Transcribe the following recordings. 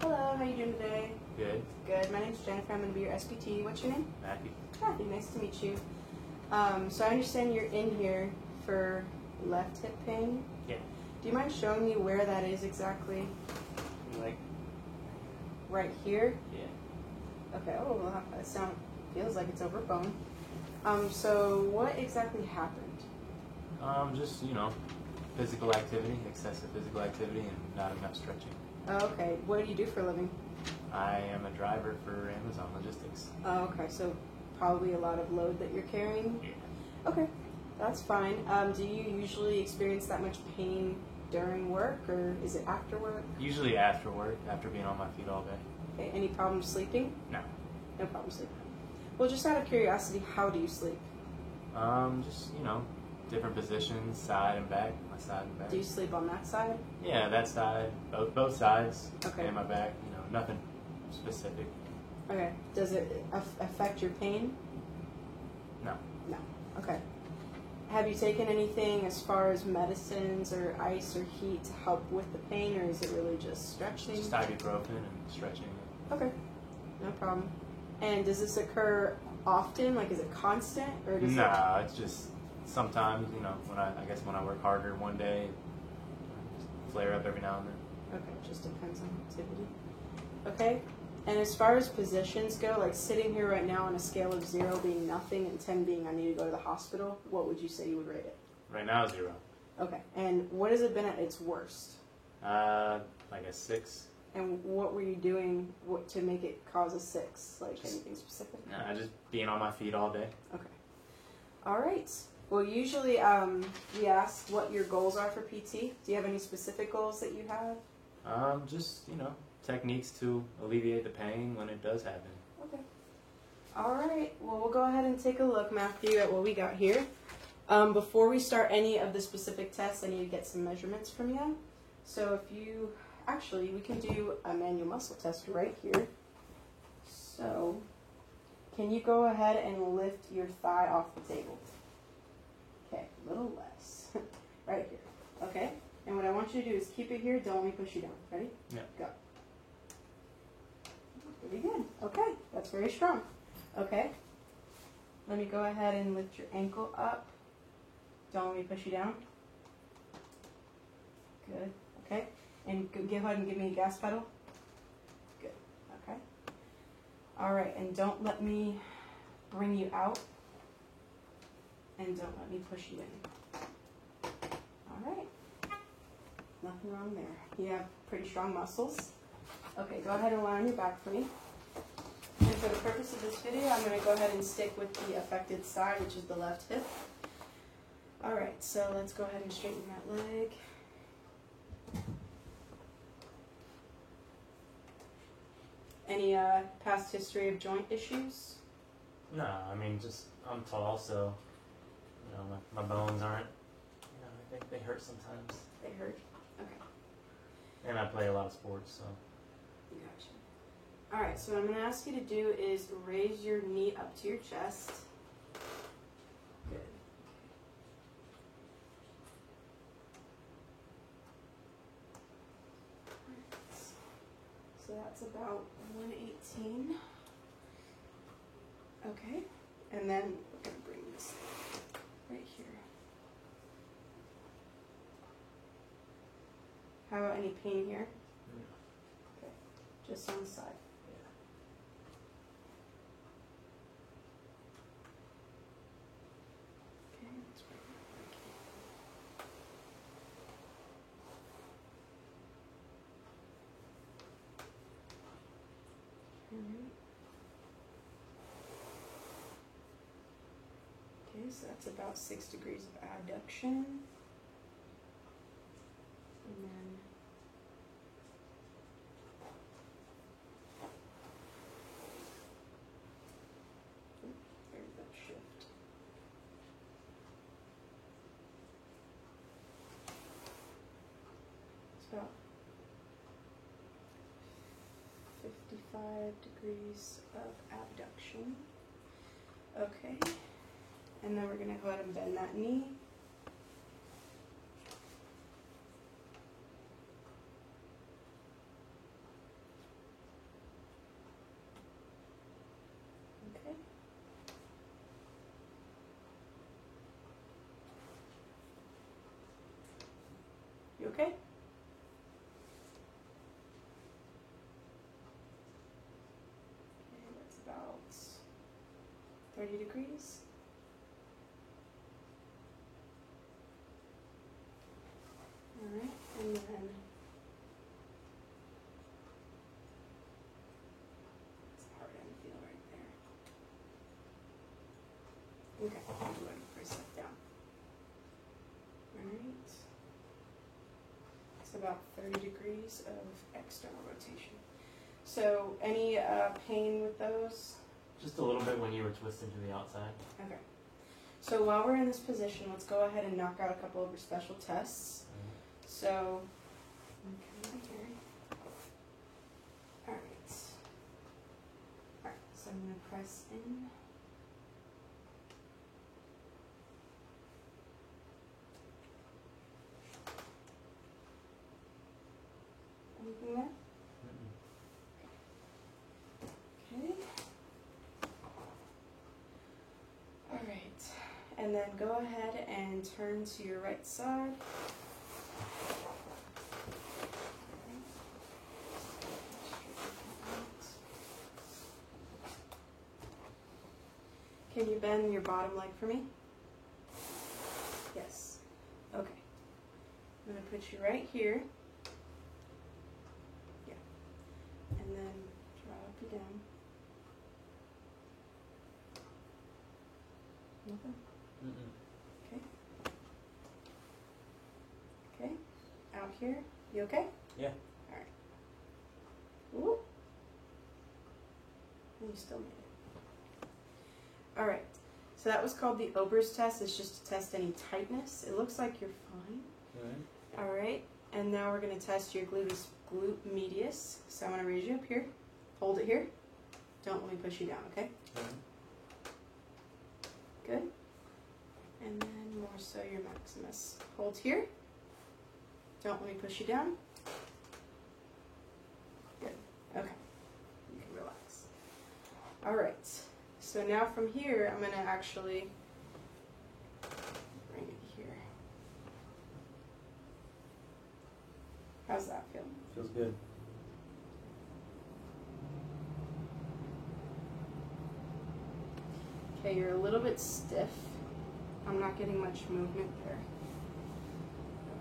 Hello, how you doing today? Good. Good. My name's Jennifer. I'm going to be your SPT. What's your name? Matthew. Matthew. Nice to meet you. So I understand you're in here for left hip pain. Yeah. Do you mind showing me where that is exactly? Like. Right here? Yeah. Okay. Oh, well, that feels like it's over bone. So what exactly happened? Just, physical activity, excessive physical activity, and not enough stretching. Oh, okay. What do you do for a living? I am a driver for Amazon Logistics. Oh, okay. So probably a lot of load that you're carrying? Yeah. Okay. That's fine. Do you usually experience that much pain during work, or is it after work? Usually after work, after being on my feet all day. Okay. Any problems sleeping? No. No problem sleeping. Well, just out of curiosity, how do you sleep? Just, different positions, side and back, my side and back. Do you sleep on that side? Yeah, that side, both sides, Okay. and my back, nothing specific. Okay. Does it affect your pain? No. No. Okay. Have you taken anything as far as medicines or ice or heat to help with the pain, or is it really just stretching? Just ibuprofen and stretching. Okay. No problem. And does this occur often? Like, is it constant, or does No, it's just sometimes, when I work harder one day, flare up every now and then. Okay, it just depends on activity. Okay. And as far as positions go, like sitting here right now on a scale of 0 being nothing and 10 being I need to go to the hospital, what would you say you would rate it? Right now, 0. Okay. And what has it been at its worst? Like a 6. And what were you doing to make it cause a 6? Like anything specific? Nah, just being on my feet all day. Okay. All right. Well, usually we ask what your goals are for PT. Do you have any specific goals that you have? Just, techniques to alleviate the pain when it does happen. Okay. All right. Well, we'll go ahead and take a look, Matthew, at what we got here. Before we start any of the specific tests, I need to get some measurements from you. So we can do a manual muscle test right here. So, can you go ahead and lift your thigh off the table? Okay, a little less. Right here. Okay? And what I want you to do is keep it here. Don't let me push you down. Ready? Yeah. Go. Very good. Okay, that's very strong. Okay. Let me go ahead and lift your ankle up. Don't let me push you down. Good. Okay. And go ahead and give me a gas pedal. Good. Okay. All right. And don't let me bring you out. And don't let me push you in. All right. Nothing wrong there. You have pretty strong muscles. Okay, go ahead and lie on your back for me. And for the purpose of this video, I'm going to go ahead and stick with the affected side, which is the left hip. All right, so let's go ahead and straighten that leg. Any past history of joint issues? No, I'm tall, so, my bones aren't, I think they hurt sometimes. They hurt? Okay. And I play a lot of sports, so. Gotcha. All right, so what I'm going to ask you to do is raise your knee up to your chest. Good. So that's about 118. Okay, and then we're going to bring this right here. How about any pain here? Yeah. Okay, just on the side. Okay, let's bring it back here. All right. Okay, so that's about 6 degrees of adduction. And then there's that shift. It's about 55 degrees of abduction. Okay. And then we're going to go ahead and bend that knee. okay? Okay, that's about 30 degrees. Alright, and then it's a hard end feel right there. Okay, I'll go ahead and press that down. Alright. It's about 30 degrees of external rotation. So, any pain with those? Just a little bit when you were twisted to the outside. Okay. So while we're in this position, let's go ahead and knock out a couple of our special tests. So, okay, right here. Alright. Alright, so I'm going to press in. Anything there? Okay. Alright. And then go ahead and turn to your right side. Can you bend your bottom leg for me? Yes. Okay. I'm going to put you right here. Yeah. And then drop you down. Nothing? Okay. Okay. Out here. You okay? Yeah. Alright. Ooh. And you still made it. Alright. So that was called the Ober's test. It's just to test any tightness. It looks like you're fine. Alright. And now we're going to test your glute medius. So I'm going to raise you up here. Hold it here. Don't let me push you down, okay? Good. And then more so your maximus. Hold here. Don't let me push you down. Good. Okay. You can relax. Alright. So now from here, I'm going to actually bring it here. How's that feel? Feels good. Okay, you're a little bit stiff. I'm not getting much movement there.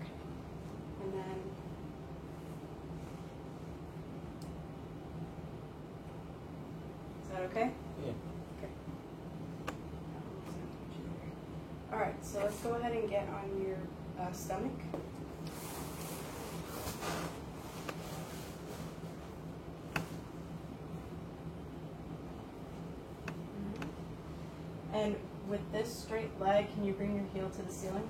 Okay. And then is that okay? Yeah. Okay. Alright, so let's go ahead and get on your stomach. And with this straight leg, can you bring your heel to the ceiling?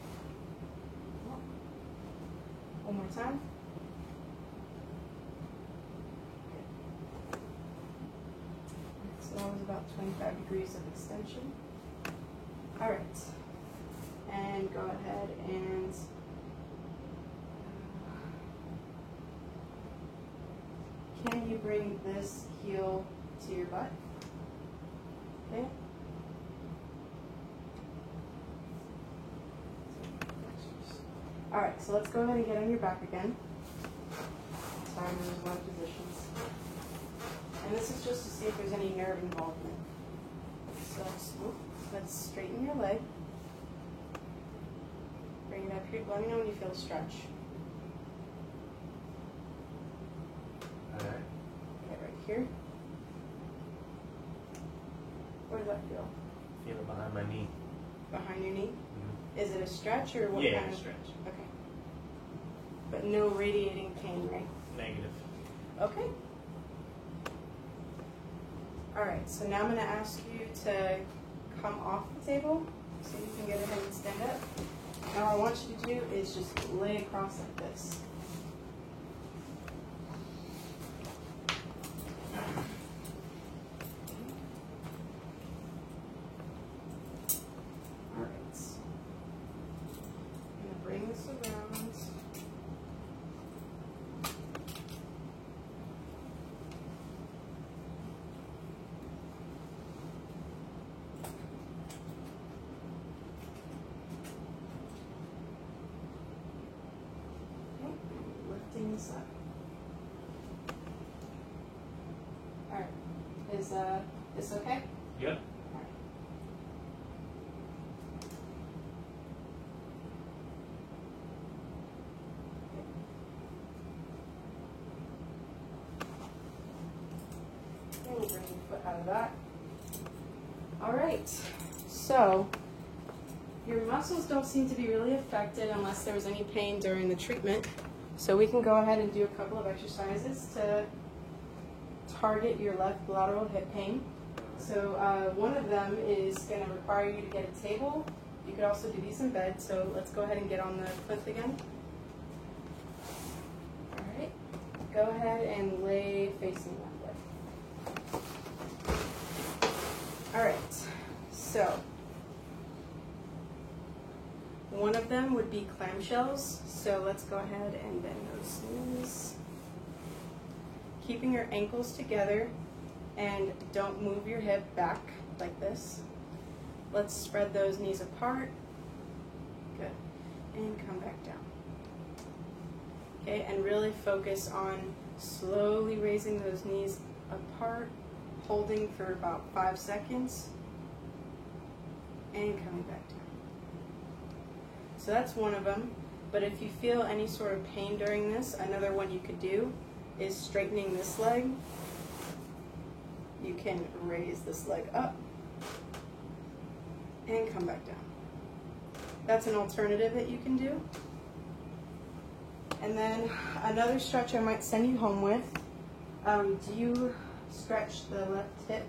One more time. So that was about 25 degrees of extension. All right. And go ahead and can you bring this heel to your butt? Okay. All right, so let's go ahead and get on your back again. Sorry, there's a lot of positions. And this is just to see if there's any nerve involvement. So let's straighten your leg. Bring it up here. Let me know when you feel a stretch. Alright. Okay, right here. Where does that feel? Feel it behind my knee. Behind your knee? Is it a stretch or what Yeah, kind of stretch. Okay. But no radiating pain, right? Negative. Okay. Alright, so now I'm going to ask you to come off the table so you can get ahead and stand up. Now what I want you to do is just lay across like this. Alright. I'm going to bring this around. Okay. Is this okay? Yep. And we'll bring your foot out of that. All right, so your muscles don't seem to be really affected unless there was any pain during the treatment. So we can go ahead and do a couple of exercises to target your left lateral hip pain. So one of them is going to require you to get a table. You could also do these in bed, so let's go ahead and get on the plinth again. All right, go ahead and lay facing that way. All right, so one of them would be clamshells. So let's go ahead and bend those knees. Keeping your ankles together and don't move your hip back like this. Let's spread those knees apart. Good. And come back down. Okay, and really focus on slowly raising those knees apart, holding for about 5 seconds, and coming back down. So that's one of them. But if you feel any sort of pain during this, another one you could do is straightening this leg. You can raise this leg up and come back down. That's an alternative that you can do. And then another stretch I might send you home with. Do you stretch the left hip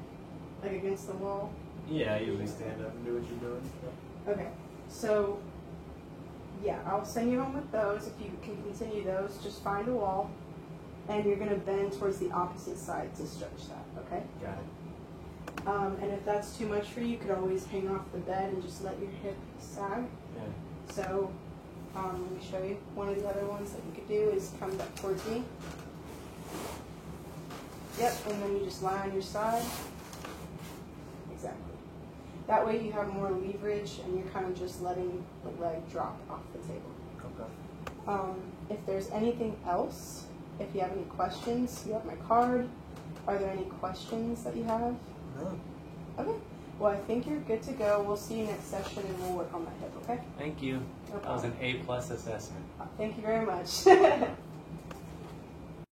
like against the wall? Yeah, I usually stand up and do what you're doing. Okay, so yeah, I'll send you home with those. If you can continue those, just find a wall, and you're going to bend towards the opposite side to stretch that, okay? Got it. And if that's too much for you, you could always hang off the bed and just let your hip sag. Yeah. So let me show you. One of the other ones that you could do is come back towards me. Yep, and then you just lie on your side. Exactly. That way you have more leverage and you're kind of just letting the leg drop off the table. Okay. If there's anything else, if you have any questions, you have my card. Are there any questions that you have? No. Okay. Well, I think you're good to go. We'll see you next session and we'll work on that hip, okay? Thank you. No That was an problem. A+ assessment. Thank you very much.